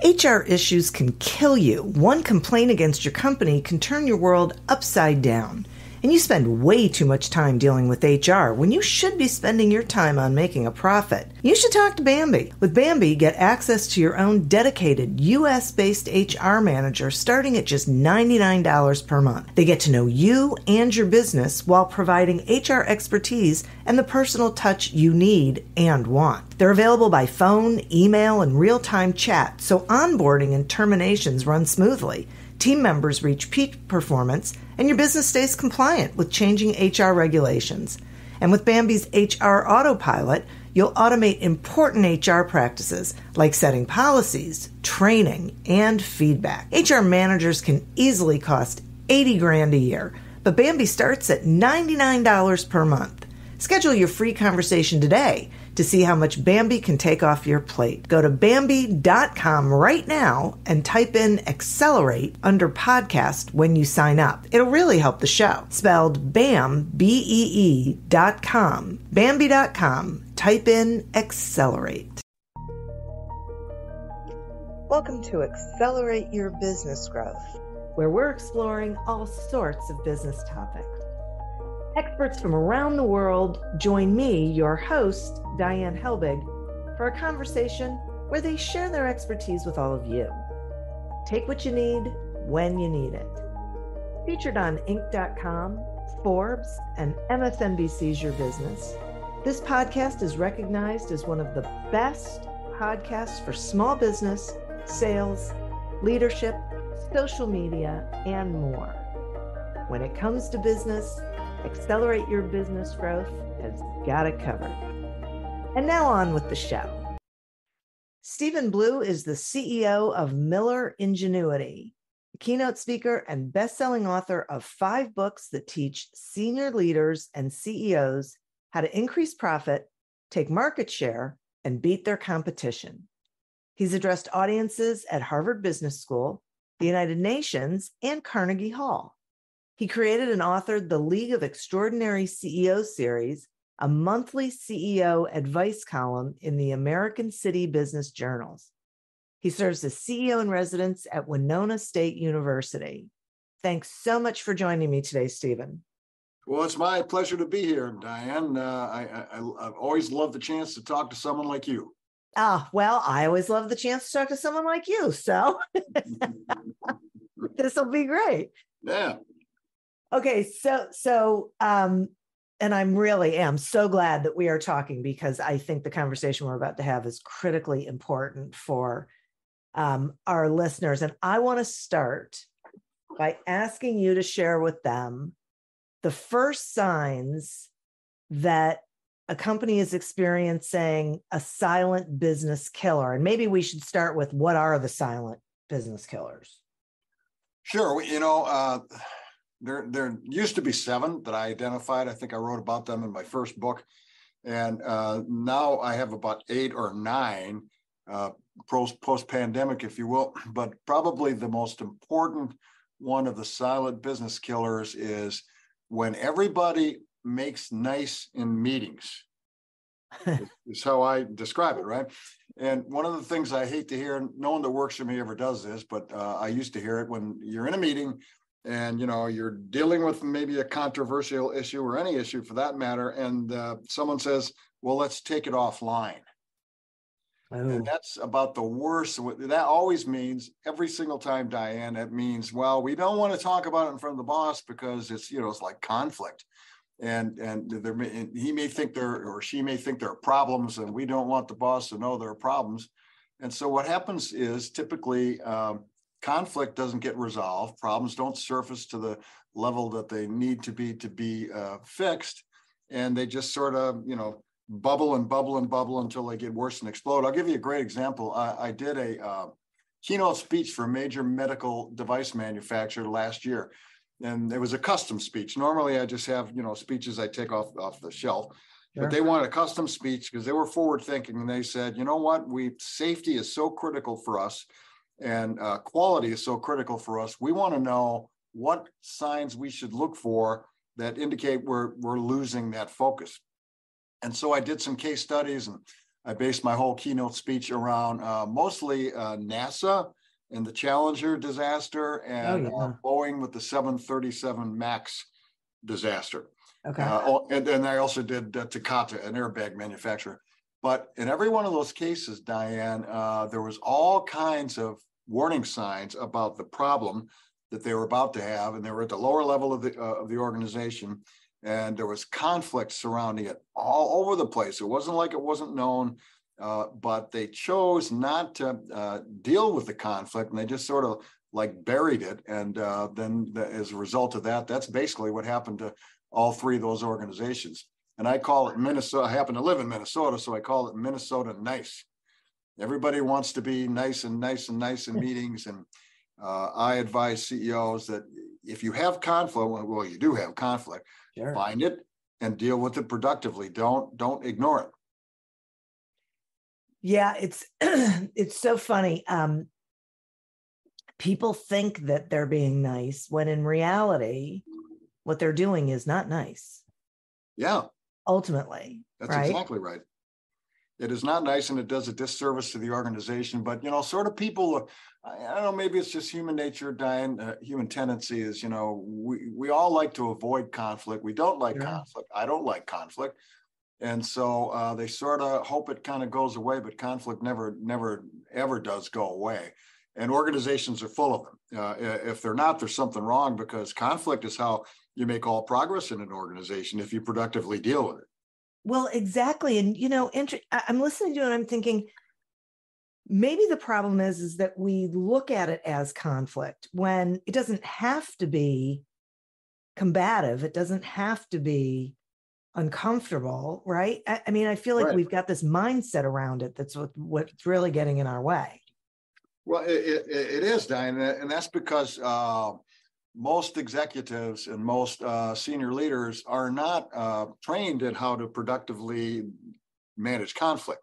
HR issues can kill you. One complaint against your company can turn your world upside down. And you spend way too much time dealing with HR when you should be spending your time on making a profit. You should talk to Bambi. With Bambi, get access to your own dedicated U.S.-based HR manager starting at just $99 per month. They get to know you and your business while providing HR expertise and the personal touch you need and want. They're available by phone, email, and real-time chat, so onboarding and terminations run smoothly. Team members reach peak performance, and your business stays compliant with changing HR regulations. And with Bambi's HR Autopilot, you'll automate important HR practices like setting policies, training, and feedback. HR managers can easily cost $80,000 a year, but Bambi starts at $99 per month. Schedule your free conversation today to see how much Bambi can take off your plate. Go to Bambi.com right now and type in Accelerate under podcast when you sign up. It'll really help the show. Spelled BAM, BEE.com. Bambi.com. Type in Accelerate. Welcome to Accelerate Your Business Growth, where we're exploring all sorts of business topics. Experts from around the world join me, your host, Diane Helbig, for a conversation where they share their expertise with all of you. Take what you need when you need it. Featured on Inc.com, Forbes, and MSNBC's Your Business, this podcast is recognized as one of the best podcasts for small business, sales, leadership, social media, and more. When it comes to business, Accelerate Your Business Growth has got it covered. And now on with the show. Stephen Blue is the CEO of Miller Ingenuity, a keynote speaker and best-selling author of 5 books that teach senior leaders and CEOs how to increase profit, take market share, and beat their competition. He's addressed audiences at Harvard Business School, the United Nations, and Carnegie Hall. He created and authored the League of Extraordinary CEOs series, a monthly CEO advice column in the American City Business Journals. He serves as CEO in residence at Winona State University. Thanks so much for joining me today, Stephen. Well, it's my pleasure to be here, Diane. I've always loved the chance to talk to someone like you. Well, I always love the chance to talk to someone like you, so this will be great. Yeah. Okay, and I really am so glad that we are talking, because I think the conversation we're about to have is critically important for our listeners. And I want to start by asking you to share with them the first signs that a company is experiencing a silent business killer. And maybe we should start with, what are the silent business killers? Sure. There used to be 7 that I identified. I think I wrote about them in my first book. And now I have about 8 or 9 post-pandemic, if you will. But probably the most important one of the silent business killers is when everybody makes nice in meetings. Is how I describe it, right? And one of the things I hate to hear, no one that works for me ever does this, but I used to hear it when you're in a meeting and you're dealing with maybe a controversial issue or any issue for that matter, and someone says, well, let's take it offline. Oh. And that's about the worst. That always means, every single time, Diane, it means, well, we don't want to talk about it in front of the boss because it's like conflict. And he may think or she may think there are problems, and we don't want the boss to know there are problems. And so what happens is, typically conflict doesn't get resolved. Problems don't surface to the level that they need to be fixed. And they just sort of, bubble and bubble and bubble until they get worse and explode. I'll give you a great example. I did a keynote speech for a major medical device manufacturer last year. And it was a custom speech. Normally I just have, speeches I take off the shelf. Sure. But they wanted a custom speech because they were forward thinking. And they said, you know what, safety is so critical for us, and quality is so critical for us. We want to know what signs we should look for that indicate we're losing that focus. And so I did some case studies, and I based my whole keynote speech around mostly NASA and the Challenger disaster, and Boeing with the 737 MAX disaster. Okay. And then I also did Takata, an airbag manufacturer. But in every one of those cases, Diane, there was all kinds of warning signs about the problem that they were about to have, and they were at the lower level of the organization, and there was conflict surrounding it all over the place. It wasn't like it wasn't known, but they chose not to deal with the conflict, and they just sort of like buried it. And then as a result of that, that's basically what happened to all three of those organizations. And I call it Minnesota. I happen to live in Minnesota, so I call it Minnesota nice. Everybody wants to be nice and nice and nice in meetings. And I advise CEOs that if you have conflict, well, you do have conflict, sure, find it and deal with it productively. Don't ignore it. Yeah, it's it's so funny. People think that they're being nice when in reality, what they're doing is not nice. Yeah. Ultimately. That's right? Exactly right. It is not nice, and it does a disservice to the organization. But, sort of people, I don't know, maybe it's just human nature, Diane, human tendency is, we all like to avoid conflict. We don't like conflict. I don't like conflict. And so they sort of hope it kind of goes away, but conflict never, ever does go away. And organizations are full of them. If they're not, there's something wrong, because conflict is how you make all progress in an organization if you productively deal with it. Well, exactly. And, I'm listening to it and I'm thinking, maybe the problem is that we look at it as conflict when it doesn't have to be combative. It doesn't have to be uncomfortable, right? I mean, I feel like we've got this mindset around it. That's what's really getting in our way. Well, it is, Diane, and that's because most executives and most senior leaders are not trained in how to productively manage conflict.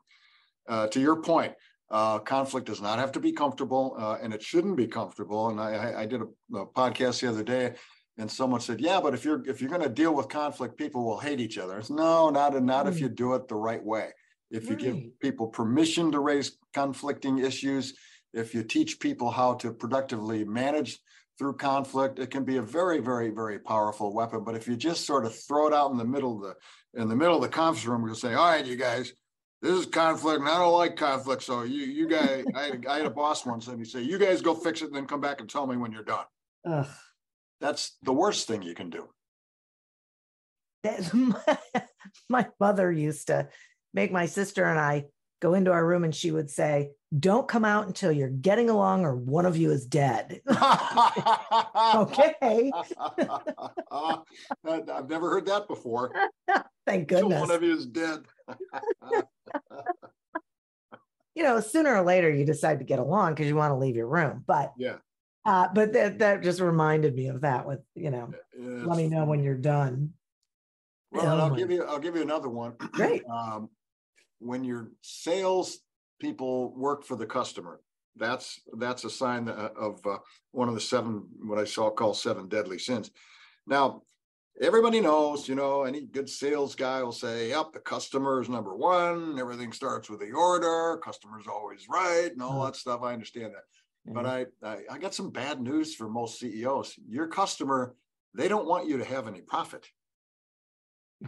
To your point, conflict does not have to be comfortable, and it shouldn't be comfortable. And I did a podcast the other day, and someone said, "Yeah, but if you're going to deal with conflict, people will hate each other." It's, no, not if you do it the right way. If you give people permission to raise conflicting issues, if you teach people how to productively manage through conflict, it can be a very, very, very powerful weapon. But if you just sort of throw it out in the middle of the conference room, you'll say, "All right, you guys, this is conflict, and I don't like conflict. So you guys," I had a boss once, and he said, "You guys go fix it, and then come back and tell me when you're done." Ugh. That's the worst thing you can do. My mother used to make my sister and I go into our room, and she would say, "Don't come out until you're getting along or one of you is dead." Okay. I've never heard that before. Thank goodness. One of you is dead. Sooner or later you decide to get along because you want to leave your room. But yeah. But that just reminded me of that with, let me know when you're done. Well, I'll give you another one. Great. When your sales people work for the customer, that's a sign of one of the seven, what I call seven deadly sins. Now, everybody knows, any good sales guy will say, "Yep, the customer is number one. Everything starts with the order. Customer's always right," and all that stuff. I understand that. But I got some bad news for most CEOs. Your customer, they don't want you to have any profit.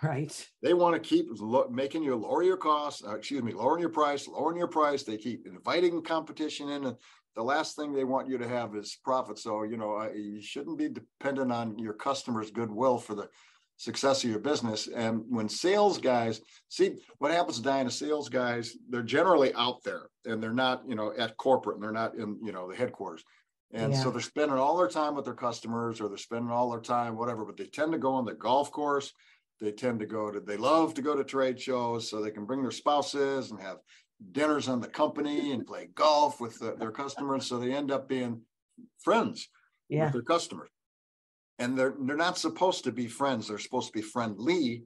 Right. They want to keep making you lower your costs, lowering your price. They keep inviting competition in. And the last thing they want you to have is profit. So, you shouldn't be dependent on your customers' goodwill for the success of your business. And when sales guys, see what happens, Diana, sales guys, they're generally out there and they're not, at corporate, and they're not in, the headquarters. And so they're spending all their time with their customers, or they're spending all their time, whatever, but they tend to go on the golf course. They love to go to trade shows so they can bring their spouses and have dinners on the company and play golf with their customers. So they end up being friends with their customers. And they're not supposed to be friends. They're supposed to be friendly,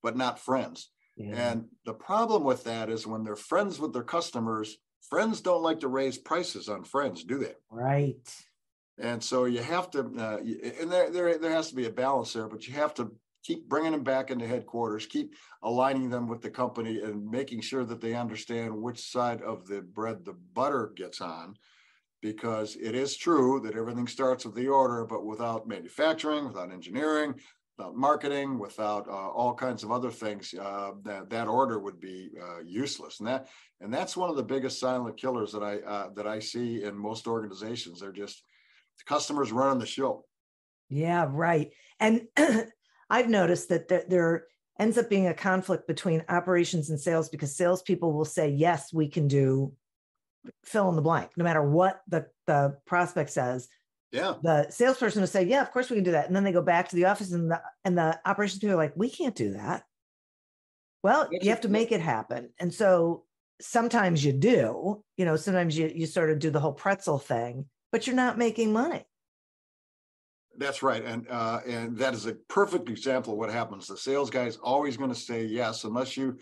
but not friends. Yeah. And the problem with that is when they're friends with their customers, friends don't like to raise prices on friends, do they? Right. And so you have to, and there has to be a balance there, but you have to keep bringing them back into headquarters, keep aligning them with the company and making sure that they understand which side of the bread the butter gets on. Because it is true that everything starts with the order, but without manufacturing, without engineering, without marketing, without all kinds of other things, that order would be useless. And that's one of the biggest silent killers that I see in most organizations. They're just the customers running the show. Yeah, right. And I've noticed that there ends up being a conflict between operations and sales, because salespeople will say, yes, we can do fill in the blank, no matter what the prospect says. Yeah. The salesperson will say, yeah, of course we can do that. And then they go back to the office and the operations people are like, we can't do that. Well, you have to make it happen. And so sometimes you do, sometimes you sort of do the whole pretzel thing, but you're not making money. That's right. And that is a perfect example of what happens. The sales guy is always going to say yes, unless you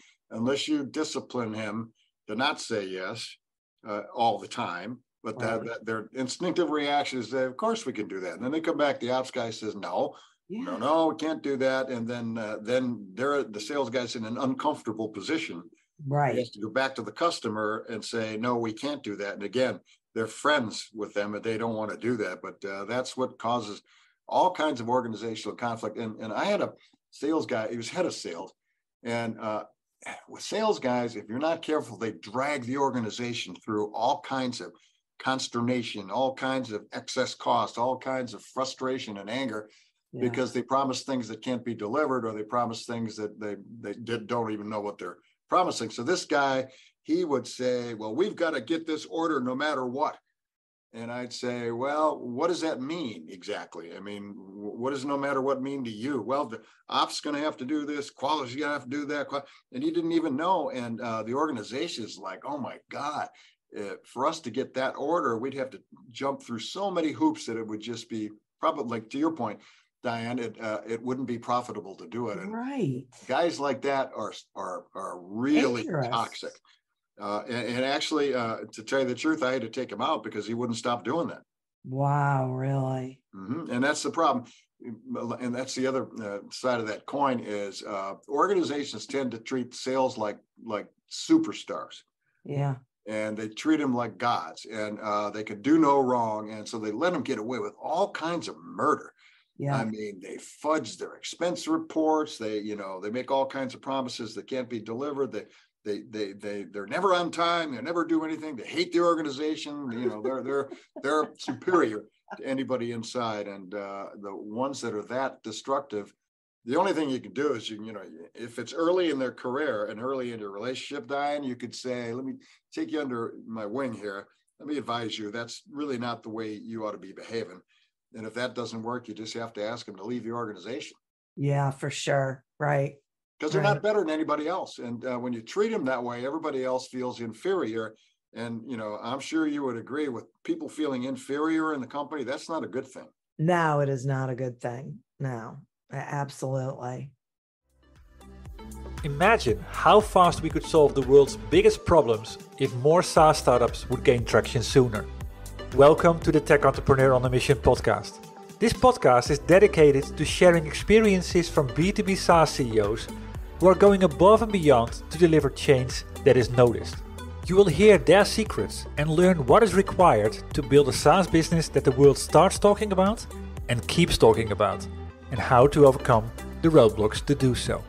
discipline him to not say yes all the time. But right. that their instinctive reaction is that, of course we can do that. And then they come back, the ops guy says, no, we can't do that. And then the sales guy's in an uncomfortable position. Right. He has to go back to the customer and say, no, we can't do that. And again, they're friends with them and they don't want to do that. But that's what causes all kinds of organizational conflict. And I had a sales guy, he was head of sales. And with sales guys, if you're not careful, they drag the organization through all kinds of consternation, all kinds of excess cost, all kinds of frustration and anger, because they promise things that can't be delivered, or they promise things that they don't even know what they're promising. So this guy, he would say, well, we've got to get this order no matter what. And I'd say, well, what does that mean exactly? I mean, what does no matter what mean to you? Well, the ops going to have to do this, quality's going to have to do that. And he didn't even know. And the organization is like, oh my God, for us to get that order, we'd have to jump through so many hoops that it would just be probably, like to your point, Diane, it wouldn't be profitable to do it. And right. Guys like that are really dangerous. Toxic. And actually, to tell you the truth, I had to take him out because he wouldn't stop doing that. Wow, really? Mm-hmm. And that's the problem. And that's the other side of that coin is organizations tend to treat sales like superstars. Yeah. And they treat them like gods, and they could do no wrong. And so they let them get away with all kinds of murder. Yeah. I mean, they fudge their expense reports. They make all kinds of promises that can't be delivered. They're never on time. They never do anything. They hate the organization. They're superior to anybody inside. And the ones that are that destructive, the only thing you can do is if it's early in their career and early in their relationship, Diane, you could say, let me take you under my wing here. Let me advise you, that's really not the way you ought to be behaving. And if that doesn't work, you just have to ask them to leave the organization. Yeah, for sure. Right. Because they're not better than anybody else. And when you treat them that way, everybody else feels inferior. And, I'm sure you would agree with people feeling inferior in the company. That's not a good thing. No, it is not a good thing. No, absolutely. Imagine how fast we could solve the world's biggest problems if more SaaS startups would gain traction sooner. Welcome to the Tech Entrepreneur on a Mission podcast. This podcast is dedicated to sharing experiences from B2B SaaS CEOs who are going above and beyond to deliver change that is noticed. You will hear their secrets and learn what is required to build a SaaS business that the world starts talking about and keeps talking about, and how to overcome the roadblocks to do so.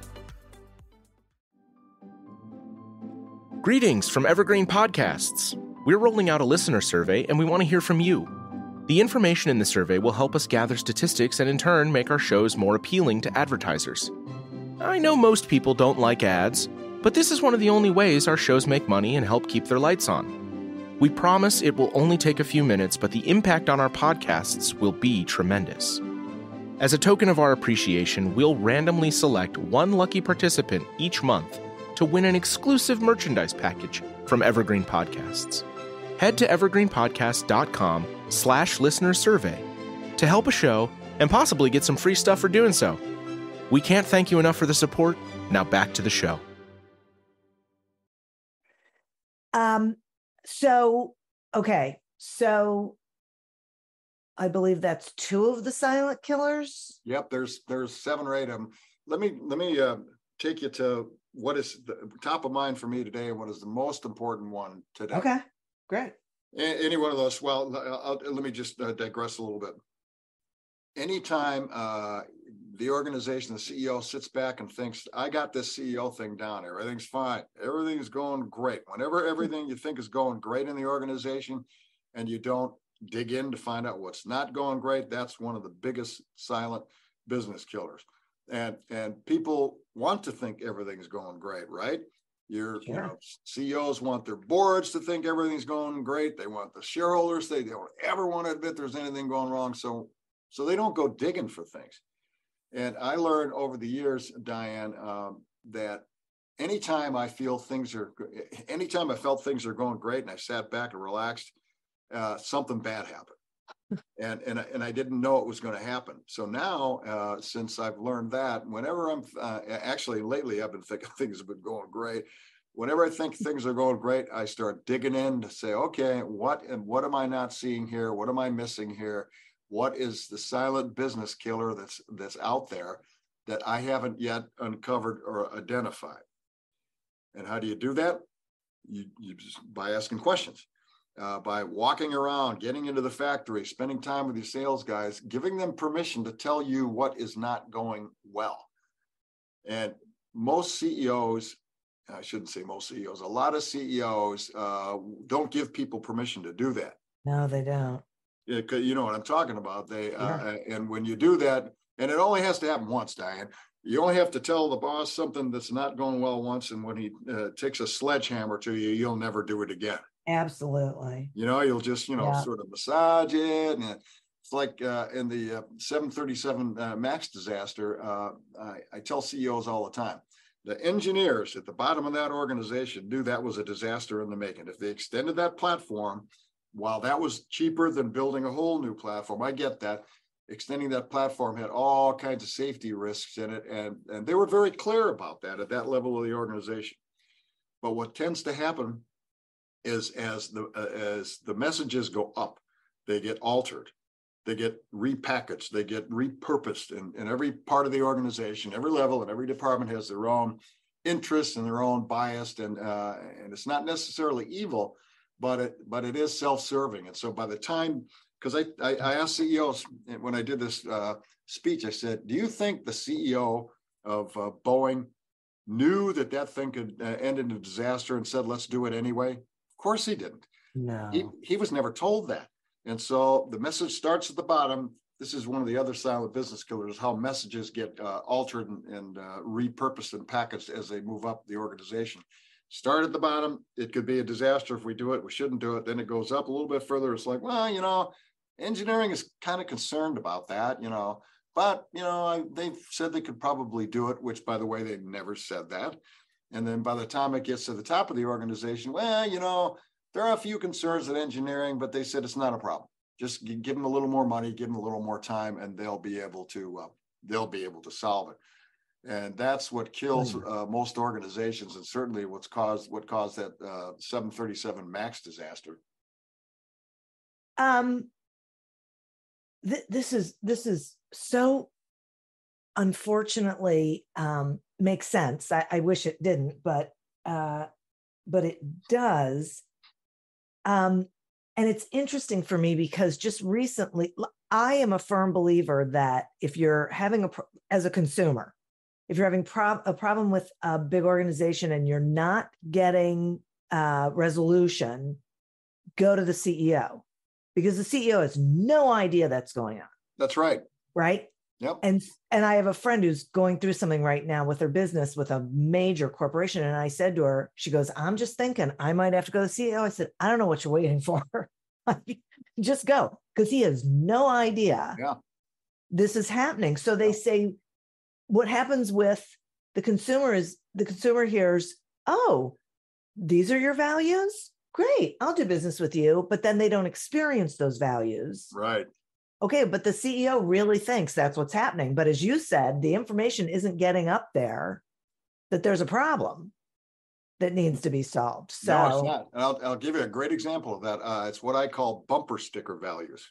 Greetings from Evergreen Podcasts. We're rolling out a listener survey and we want to hear from you. The information in the survey will help us gather statistics and in turn make our shows more appealing to advertisers. I know most people don't like ads, but this is one of the only ways our shows make money and help keep their lights on. We promise it will only take a few minutes, but the impact on our podcasts will be tremendous. As a token of our appreciation, we'll randomly select one lucky participant each month to win an exclusive merchandise package from Evergreen Podcasts. Head to evergreenpodcast.com/listener survey to help a show and possibly get some free stuff for doing so. We can't thank you enough for the support. Now back to the show. So I believe that's 2 of the silent killers. Yep, there's 7 or 8 of them. let me take you to what is the top of mind for me today and what is the most important one today. Okay, great. Any one of those. Well, let me just digress a little bit. Anytime the organization, the CEO sits back and thinks, I got this CEO thing down, everything's fine, everything's going great. Whenever everything you think is going great in the organization and you don't dig in to find out what's not going great, that's one of the biggest silent business killers. And people want to think everything's going great, right? You know, CEOs want their boards to think everything's going great. They want the shareholders, they don't ever want to admit there's anything going wrong. So they don't go digging for things. And I learned over the years, Diane, that anytime I felt things are going great and I sat back and relaxed, something bad happened. And I didn't know it was going to happen. So now, since I've learned that, whenever I'm actually lately, I've been thinking things have been going great. Whenever I think things are going great, I start digging in to say, okay, what am I not seeing here? What am I missing here? What is the silent business killer that's out there that I haven't yet uncovered or identified? And how do you do that? You just by asking questions. By walking around, getting into the factory, spending time with your sales guys, giving them permission to tell you what is not going well. And most CEOs, I shouldn't say most CEOs, a lot of CEOs don't give people permission to do that. No, they don't. Yeah, you know what I'm talking about. And when you do that, and it only has to happen once, Diane, you only have to tell the boss something that's not going well once, and when he takes a sledgehammer to you, you'll never do it again. Absolutely. You know, you'll just, sort of massage it. And it's like in the 737 MAX disaster, I tell CEOs all the time, the engineers at the bottom of that organization knew that was a disaster in the making. If they extended that platform, while that was cheaper than building a whole new platform, I get that, extending that platform had all kinds of safety risks in it. And they were very clear about that at that level of the organization. But what tends to happen is as the messages go up, they get altered, they get repackaged, they get repurposed in every part of the organization, every level, and every department has their own interests and their own bias, and it's not necessarily evil, but it is self-serving. And so by the time, because I asked CEOs when I did this speech, I said, do you think the CEO of Boeing knew that thing could end in a disaster and said, let's do it anyway? Of course he didn't. No. He was never told that. And so the message starts at the bottom. This is one of the other silent business killers, how messages get altered and repurposed and packaged as they move up the organization. Start at the bottom. It could be a disaster if we do it. We shouldn't do it. Then it goes up a little bit further. It's like, well, engineering is kind of concerned about that, but, they've said they could probably do it, which, by the way, they never said that. And then by the time it gets to the top of the organization, well, there are a few concerns at engineering, but they said it's not a problem. Just give them a little more money, give them a little more time, and they'll be able to solve it. And that's what kills most organizations, and certainly what caused that 737 MAX disaster. This is so unfortunately makes sense. I wish it didn't, but it does. And it's interesting for me because just recently, I am a firm believer that if you're having as a consumer, if you're having a problem with a big organization and you're not getting resolution, go to the CEO, because the CEO has no idea that's going on. That's right. Right. Yep. And I have a friend who's going through something right now with her business with a major corporation. And I said to her, she goes, I'm just thinking I might have to go to the CEO. I said, I don't know what you're waiting for. Just go, because he has no idea this is happening. So they say what happens with the consumer is the consumer hears, oh, these are your values. Great. I'll do business with you. But then they don't experience those values. Right. Okay, but the CEO really thinks that's what's happening. But as you said, the information isn't getting up there that there's a problem that needs to be solved. So no, it's not. And I'll give you a great example of that. It's what I call bumper sticker values.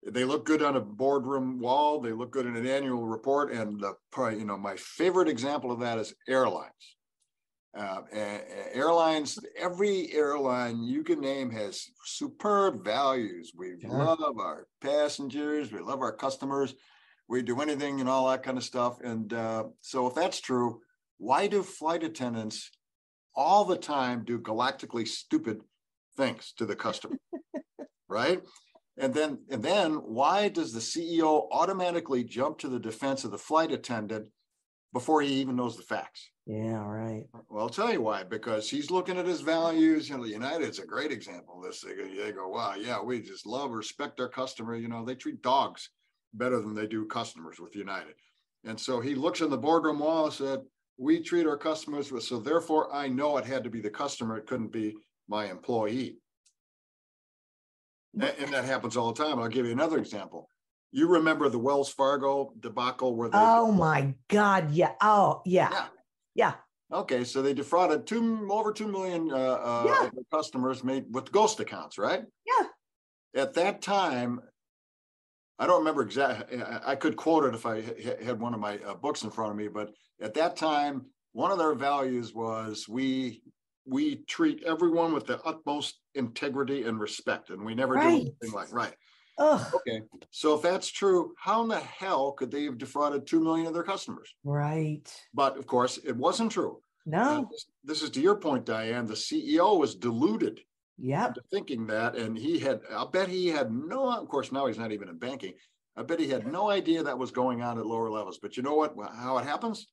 They look good on a boardroom wall. They look good in an annual report. And probably, my favorite example of that is airlines. Airlines, every airline you can name has superb values. We love our passengers. We love our customers. We do anything and all that kind of stuff. And so if that's true, why do flight attendants all the time do galactically stupid things to the customer? Right? And then why does the CEO automatically jump to the defense of the flight attendant before he even knows the facts? Yeah, right. Well, I'll tell you why, because he's looking at his values. United's a great example of this. They go, wow, yeah, we just love, respect our customer. They treat dogs better than they do customers with United. And so he looks in the boardroom wall and said, we treat our customers with, so therefore I know it had to be the customer. It couldn't be my employee. And that happens all the time. I'll give you another example. You remember the Wells Fargo debacle where they... Oh my God. Yeah. Oh, yeah. Yeah. Okay. So they defrauded over 2 million customers made with ghost accounts, right? Yeah. At that time, I don't remember exactly. I could quote it if I had one of my books in front of me, but at that time, one of their values was we treat everyone with the utmost integrity and respect, and we never do anything like Okay, so if that's true, how in the hell could they have defrauded 2 million of their customers? Right. But of course, it wasn't true. No. This is to your point, Diane. The CEO was deluded into thinking that, and I'll bet he had no, of course, now he's not even in banking. I bet he had no idea that was going on at lower levels. But you know what? How it happens?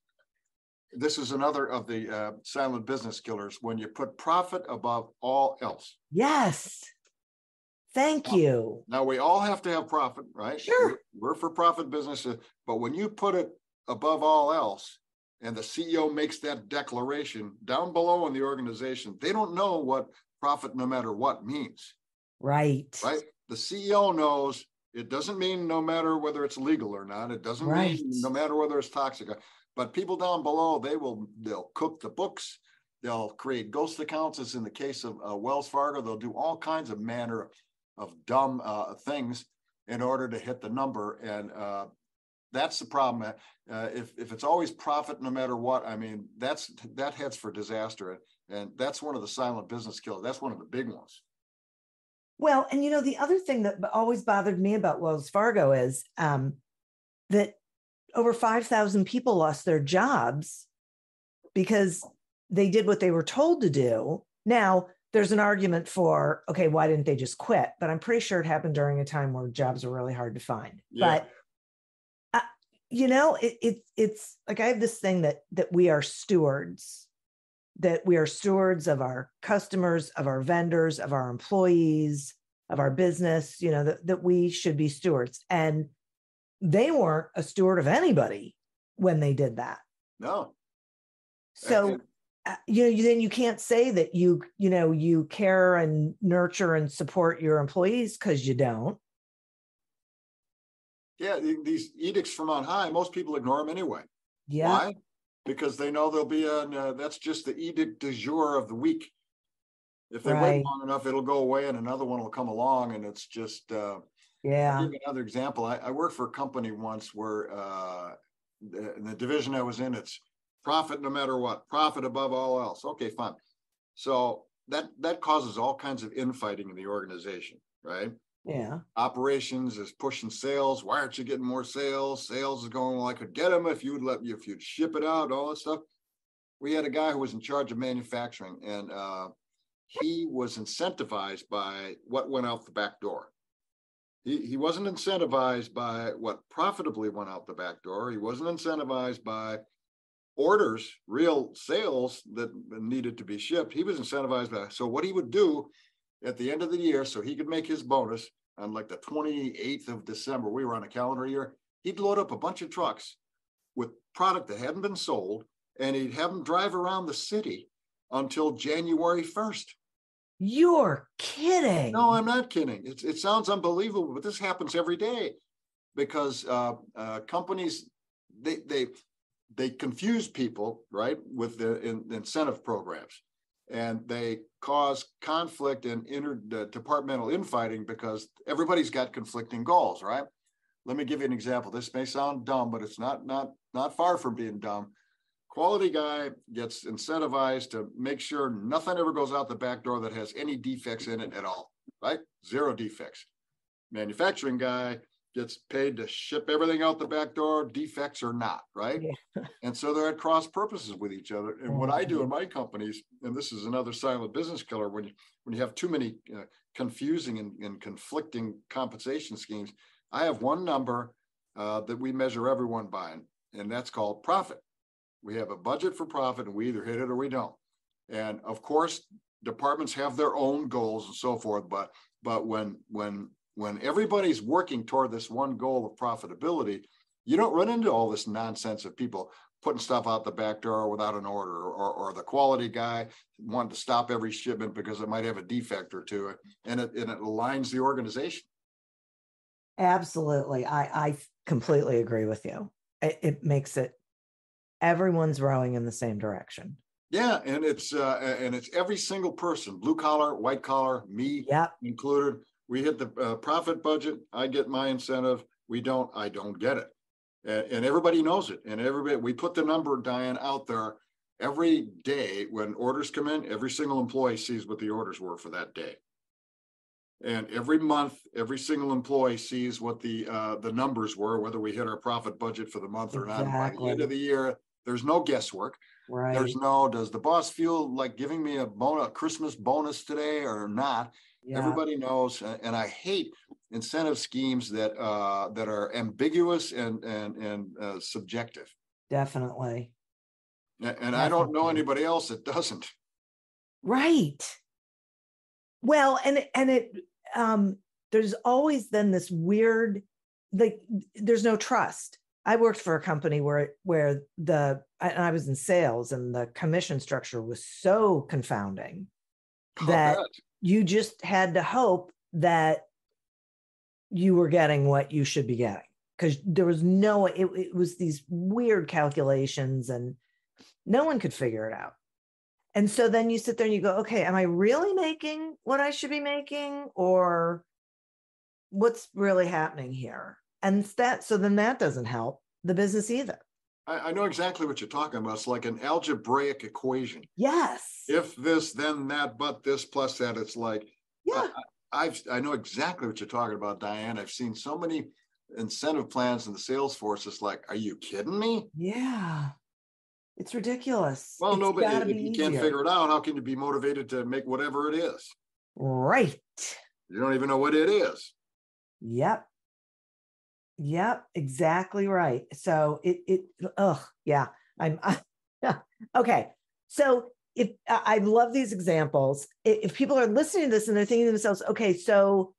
This is another of the silent business killers, when you put profit above all else. Yes. Thank you. Now, we all have to have profit, right? Sure. We're for profit businesses, but when you put it above all else, and the CEO makes that declaration down below in the organization, they don't know what profit no matter what means. Right. Right? The CEO knows it doesn't mean no matter whether it's legal or not. It doesn't mean no matter whether it's toxic. But people down below, they'll cook the books. They'll create ghost accounts, as in the case of Wells Fargo. They'll do all kinds of manner of dumb things in order to hit the number. And that's the problem. If it's always profit no matter what, I mean, that heads for disaster. And that's one of the silent business killers. That's one of the big ones. Well, and the other thing that always bothered me about Wells Fargo is that over 5,000 people lost their jobs because they did what they were told to do. Now, there's an argument for, okay, why didn't they just quit? But I'm pretty sure it happened during a time where jobs were really hard to find. Yeah. But, it's like I have this thing that we are stewards, that we are stewards of our customers, of our vendors, of our employees, of our business, that we should be stewards. And they weren't a steward of anybody when they did that. No. So, then you can't say that you care and nurture and support your employees, because you don't. Yeah, these edicts from on high, most people ignore them anyway. Yeah. Why? Because they know there'll be that's just the edict du jour of the week. If they wait long enough, it'll go away and another one will come along, and it's just... I'll give you another example. I worked for a company once where in the division I was in, it's profit no matter what, profit above all else. Okay, fine. So that causes all kinds of infighting in the organization, right? Yeah. Operations is pushing sales. Why aren't you getting more sales? Sales is going, well, I could get them if you'd ship it out, all that stuff. We had a guy who was in charge of manufacturing, and he was incentivized by what went out the back door. He wasn't incentivized by what profitably went out the back door. He wasn't incentivized by orders, real sales that needed to be shipped. He was incentivized by, so what he would do at the end of the year, so he could make his bonus on like the 28th of December, we were on a calendar year, he'd load up a bunch of trucks with product that hadn't been sold, and he'd have them drive around the city until January 1st. You're kidding. No, I'm not kidding. It sounds unbelievable, but this happens every day because companies, they confuse people, right, with the incentive programs. and they cause conflict and interdepartmental infighting because everybody's got conflicting goals, right? Let me give you an example. This may sound dumb, but it's not far from being dumb. Quality guy gets incentivized to make sure nothing ever goes out the back door that has any defects in it at all, right? 0 defects. Manufacturing guy gets paid to ship everything out the back door, defects or not, right? Yeah. And so they're at cross purposes with each other. And what I do in my companies, and this is another silent business killer, when you have too many confusing and conflicting compensation schemes, I have one number that we measure everyone by, and that's called profit. We have a budget for profit, and we either hit it or we don't. And of course, departments have their own goals and so forth, but when everybody's working toward this one goal of profitability, you don't run into all this nonsense of people putting stuff out the back door without an order, or the quality guy wanting to stop every shipment because it might have a defect or two, and it aligns the organization. Absolutely. I completely agree with you. It makes it, everyone's rowing in the same direction. Yeah, and it's every single person, blue collar, white collar, me included. We hit the profit budget. I get my incentive. I don't get it. And everybody knows it. And we put the number, Diane, out there every day when orders come in. Every single employee sees what the orders were for that day. And every month, every single employee sees what the numbers were, whether we hit our profit budget for the month or not. And by the end of the year, there's no guesswork. Right. There's no, does the boss feel like giving me a Christmas bonus today or not? Yeah. Everybody knows, and I hate incentive schemes that are ambiguous and subjective. Definitely. And definitely. I don't know anybody else that doesn't. Right. Well, and it there's always then this weird, like, there's no trust. I worked for a company where I was in sales, and the commission structure was so confounding that you just had to hope that you were getting what you should be getting, because there was it was these weird calculations and no one could figure it out. And so then you sit there and you go, okay, am I really making what I should be making, or what's really happening here? And so then that doesn't help the business either. I know exactly what you're talking about. It's like an algebraic equation. Yes. If this, then that, but this plus that. It's like, yeah. I know exactly what you're talking about, Diane. I've seen so many incentive plans in the sales force. It's like, are you kidding me? Yeah. It's ridiculous. Well, no, but if you can't figure it out, how can you be motivated to make whatever it is? Right. You don't even know what it is. Yep, exactly right. So okay. So if I love these examples, if people are listening to this and they're thinking to themselves, okay, so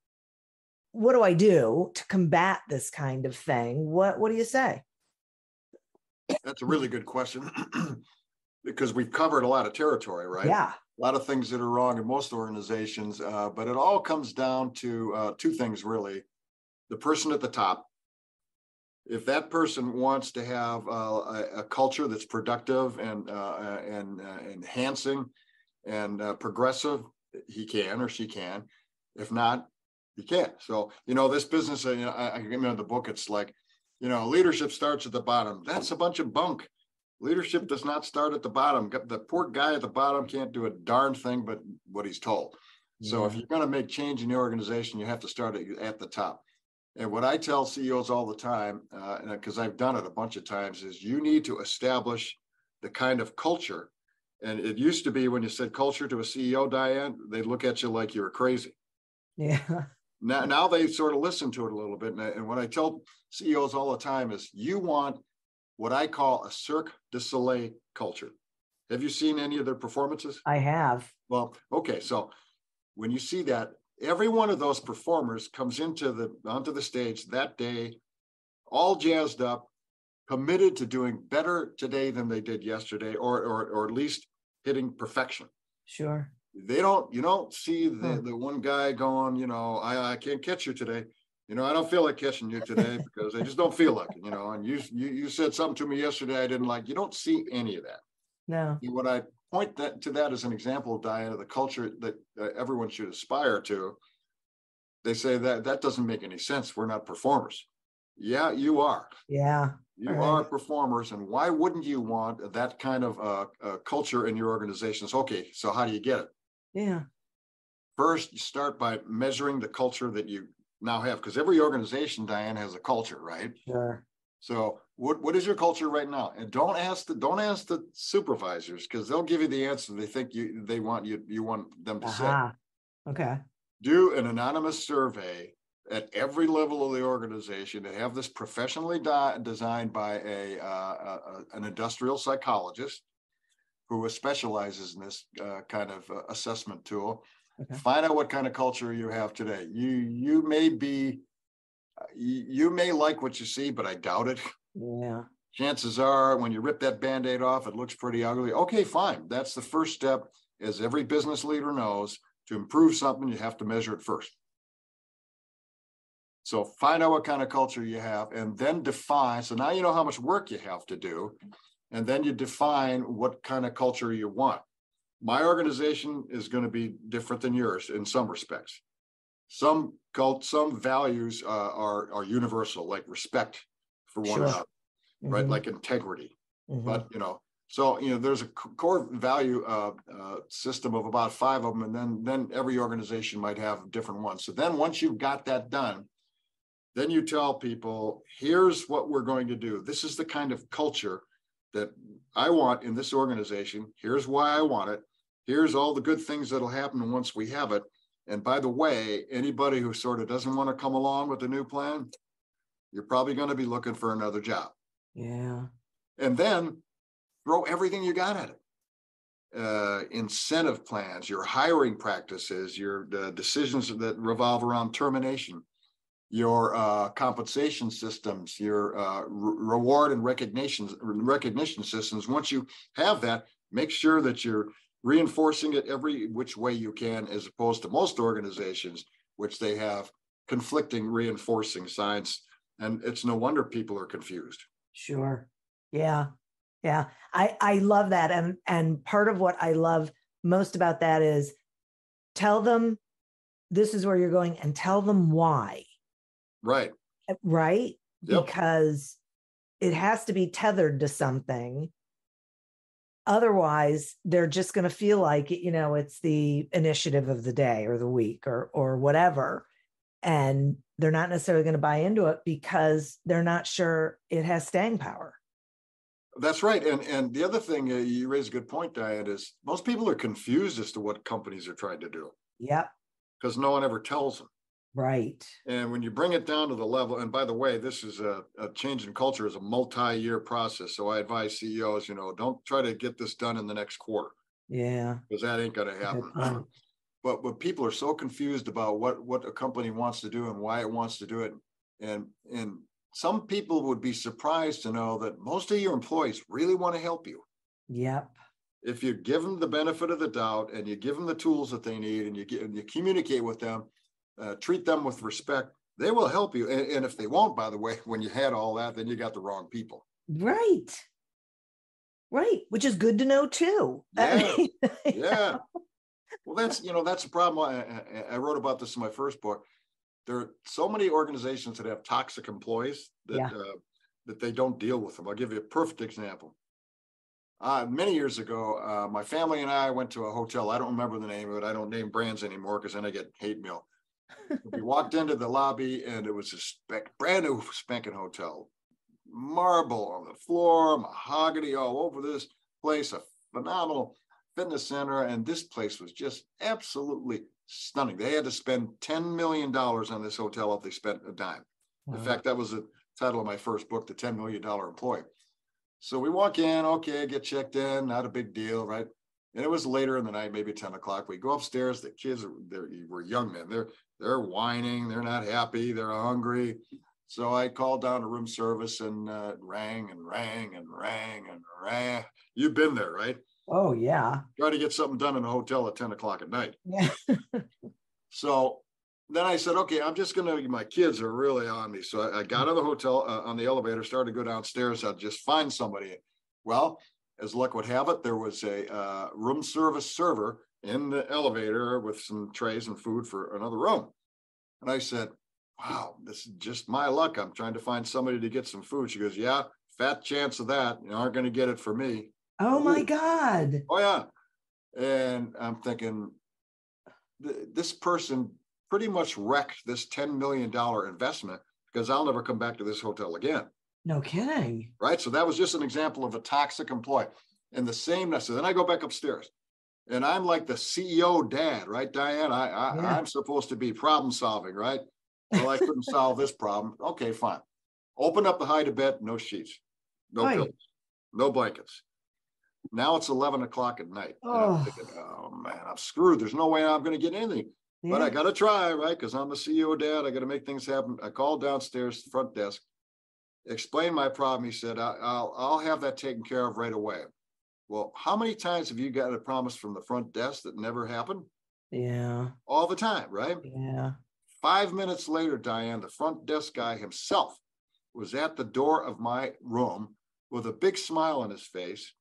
what do I do to combat this kind of thing? What do you say? That's a really good question, because we've covered a lot of territory, right? Yeah. A lot of things that are wrong in most organizations, but it all comes down to two things, really. The person at the top, if that person wants to have a culture that's productive and enhancing and progressive, he can or she can. If not, he can't. So, this business, I remember the book, it's like, leadership starts at the bottom. That's a bunch of bunk. Leadership does not start at the bottom. The poor guy at the bottom can't do a darn thing but what he's told. Yeah. So if you're going to make change in the organization, you have to start at the top. And what I tell CEOs all the time, because I've done it a bunch of times, is you need to establish the kind of culture. And it used to be when you said culture to a CEO, Diane, they'd look at you like you were crazy. Yeah. Now they sort of listen to it a little bit. And what I tell CEOs all the time is you want what I call a Cirque du Soleil culture. Have you seen any of their performances? I have. Well, okay. So when you see that, every one of those performers comes onto the stage that day, all jazzed up, committed to doing better today than they did yesterday, or at least hitting perfection. Sure. You don't see the one guy going, I can't catch you today. I don't feel like catching you today because I just don't feel like it, and you said something to me yesterday I didn't like. You don't see any of that. No. What I point to that as an example, Diane, of the culture that everyone should aspire to. They say that doesn't make any sense. We're not performers. Yeah, you are. Yeah. You are performers. And why wouldn't you want that kind of culture in your organizations? Okay, so how do you get it? Yeah. First, you start by measuring the culture that you now have, because every organization, Diane, has a culture, right? Sure. So what is your culture right now? And don't ask the supervisors, because they'll give you the answer they think you want them to say. Okay. Do an anonymous survey at every level of the organization, and have this professionally designed by an industrial psychologist who specializes in this kind of assessment tool. Okay. Find out what kind of culture you have today. You may like what you see, but I doubt it. Yeah. Chances are when you rip that Band-Aid off, it looks pretty ugly. Okay, fine. That's the first step. As every business leader knows, to improve something, you have to measure it first. So find out what kind of culture you have, and then define. So now you know how much work you have to do, and then you define what kind of culture you want. My organization is going to be different than yours in some respects. Some values are universal, like respect for one another, right? Mm-hmm. Like integrity. Mm-hmm. But there's a core value system of about 5 of them, and then every organization might have different ones. So then once you've got that done, then you tell people, here's what we're going to do. This is the kind of culture that I want in this organization. Here's why I want it. Here's all the good things that'll happen once we have it. And by the way, anybody who sort of doesn't want to come along with the new plan, you're probably going to be looking for another job. Yeah. And then throw everything you got at it. Incentive plans, your hiring practices, your decisions that revolve around termination, your compensation systems, your reward and recognition systems. Once you have that, make sure that you're reinforcing it every which way you can, as opposed to most organizations, which they have conflicting reinforcing signs. And it's no wonder people are confused. Sure. Yeah. Yeah. I love that. And part of what I love most about that is tell them this is where you're going and tell them why. Right. Right. Yep. Because it has to be tethered to something. Otherwise, they're just going to feel like, it's the initiative of the day or the week or whatever. And they're not necessarily going to buy into it because they're not sure it has staying power. That's right. And the other thing you raise a good point, Diane, is most people are confused as to what companies are trying to do. Yep. Because no one ever tells them. Right. And when you bring it down to the level, and by the way, this is a change in culture is a multi-year process. So I advise CEOs, don't try to get this done in the next quarter. Yeah. Because that ain't going to happen. But people are so confused about what a company wants to do and why it wants to do it. And some people would be surprised to know that most of your employees really want to help you. Yep. If you give them the benefit of the doubt and you give them the tools that they need and you communicate with them, treat them with respect, they will help you. And if they won't, by the way, when you had all that, then you got the wrong people. Right. Right. Which is good to know too. Yeah. Yeah. Well, that's a problem. I wrote about this in my first book. There are so many organizations that have toxic employees that they don't deal with them. I'll give you a perfect example. Many years ago, my family and I went to a hotel. I don't remember the name of it. I don't name brands anymore because then I get hate mail. We walked into the lobby and it was a brand new spanking hotel. Marble on the floor, mahogany all over this place, a phenomenal fitness center. And this place was just absolutely stunning. They had to spend $10 million on this hotel if they spent a dime. Wow. In fact, that was the title of my first book, The $10 Million Employee. So we walk in, okay, get checked in, not a big deal, right? And it was later in the night, maybe 10 o'clock. We go upstairs, the kids were young men. They're whining, they're not happy, they're hungry. So I called down to room service and rang and rang and rang and rang. You've been there, right? Oh, yeah. Try to get something done in a hotel at 10 o'clock at night. Yeah. So then I said, okay, my kids are really on me. So I got out of the hotel on the elevator, started to go downstairs. I'd just find somebody. Well, as luck would have it, there was a room service server in the elevator with some trays and food for another room. And I said, wow, this is just my luck. I'm trying to find somebody to get some food. She goes, yeah, fat chance of that. You aren't going to get it for me. Oh my God. Oh yeah. And I'm thinking, this person pretty much wrecked this $10 million investment because I'll never come back to this hotel again. No kidding. Right. So that was just an example of a toxic employee. And the same, so then I go back upstairs and I'm like the CEO dad, right, Diane? I'm supposed to be problem solving, right? Well, I couldn't solve this problem. Okay, fine. Open up the hide-a-bed, no sheets, no pillows, no blankets. Now it's 11 o'clock at night. And I'm thinking, oh man, I'm screwed. There's no way I'm going to get anything. Yeah. But I got to try, right? Because I'm the CEO dad. I got to make things happen. I called downstairs, the front desk, explained my problem. He said, I'll have that taken care of right away. Well, how many times have you gotten a promise from the front desk that never happened? Yeah. All the time, right? Yeah. 5 minutes later, Diane, the front desk guy himself was at the door of my room with a big smile on his face,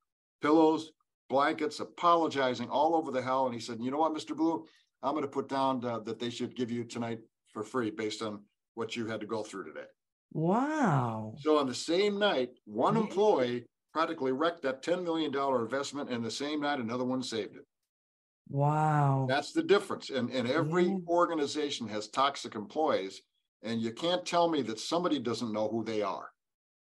pillows, blankets, apologizing all over the hell. And he said, you know what, Mr. Blue, I'm going to put down that they should give you tonight for free based on what you had to go through today. Wow. So on the same night, one employee practically wrecked that $10 million investment, and the same night, another one saved it. Wow. That's the difference. And every organization has toxic employees, and you can't tell me that somebody doesn't know who they are.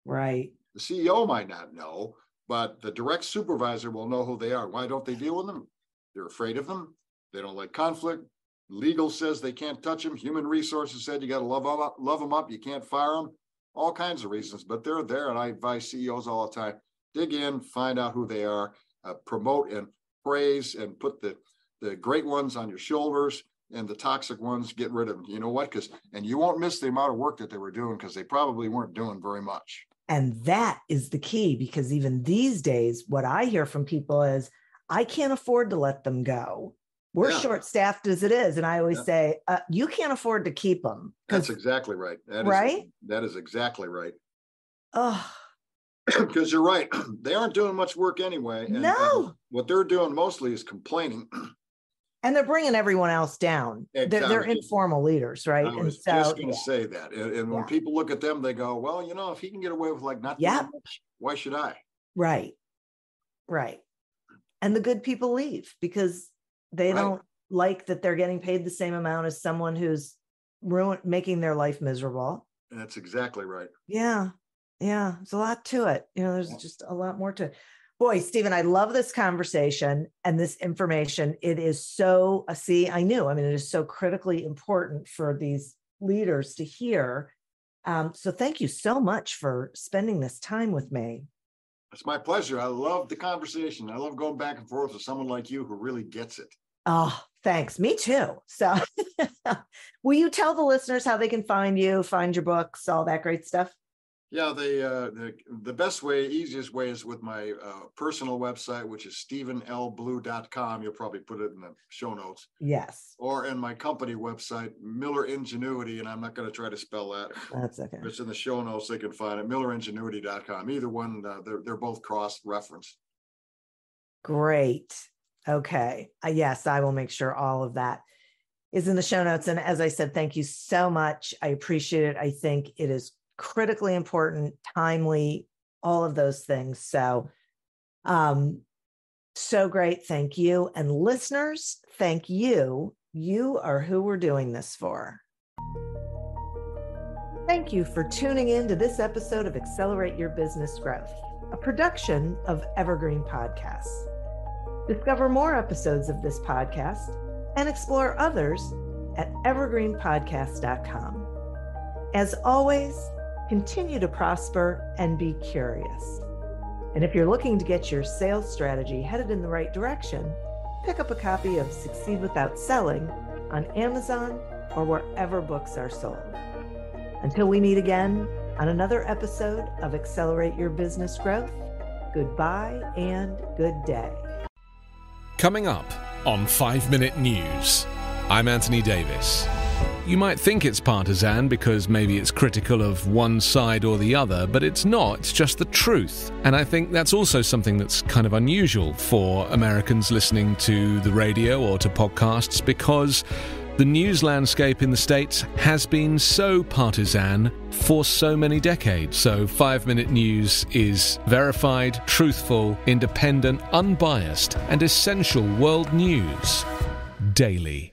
Right. The CEO might not know, but the direct supervisor will know who they are. Why don't they deal with them? They're afraid of them. They don't like conflict. Legal says they can't touch them. Human resources said you got to love them up. You can't fire them. All kinds of reasons, but they're there. And I advise CEOs all the time, dig in, find out who they are, promote and praise, and put the great ones on your shoulders, and the toxic ones, get rid of them. You know what? And you won't miss the amount of work that they were doing, because they probably weren't doing very much. And that is the key, because even these days, what I hear from people is, I can't afford to let them go. We're short-staffed as it is. And I always say, you can't afford to keep them. That's exactly right. That is exactly right. Oh, because you're right. They aren't doing much work anyway. And what they're doing mostly is complaining. And they're bringing everyone else down. Exactly. They're informal leaders, right? I was just going to say that. And when people look at them, they go, well, you know, if he can get away with like not doing much, why should I? Right. Right. And the good people leave because they don't like that they're getting paid the same amount as someone who's making their life miserable. That's exactly right. Yeah. Yeah. There's a lot to it. You know, there's just a lot more to it. Boy, Stephen, I love this conversation and this information. It is so, I knew, it is so critically important for these leaders to hear. So thank you so much for spending this time with me. It's my pleasure. I love the conversation. I love going back and forth with someone like you who really gets it. Oh, thanks. Me too. So will you tell the listeners how they can find you, find your books, all that great stuff? Yeah, the best way, easiest way is with my personal website, which is stephenlblue.com. You'll probably put it in the show notes. Yes. Or in my company website, Miller Ingenuity, and I'm not going to try to spell that. That's okay. It's in the show notes. They can find it, milleringenuity.com. Either one, they're both cross-referenced. Great. Okay. Yes, I will make sure all of that is in the show notes. And as I said, thank you so much. I appreciate it. I think it is critically important, timely, all of those things. So, so great. Thank you. And listeners, thank you. You are who we're doing this for. Thank you for tuning in to this episode of Accelerate Your Business Growth, a production of Evergreen Podcasts. Discover more episodes of this podcast and explore others at evergreenpodcast.com. As always, continue to prosper and be curious. And if you're looking to get your sales strategy headed in the right direction, pick up a copy of Succeed Without Selling on Amazon or wherever books are sold. Until we meet again on another episode of Accelerate Your Business Growth, goodbye and good day. Coming up on 5 Minute News, I'm Anthony Davis. You might think it's partisan because maybe it's critical of one side or the other, but it's not. It's just the truth. And I think that's also something that's kind of unusual for Americans listening to the radio or to podcasts, because the news landscape in the States has been so partisan for so many decades. So 5-Minute News is verified, truthful, independent, unbiased, and essential world news daily.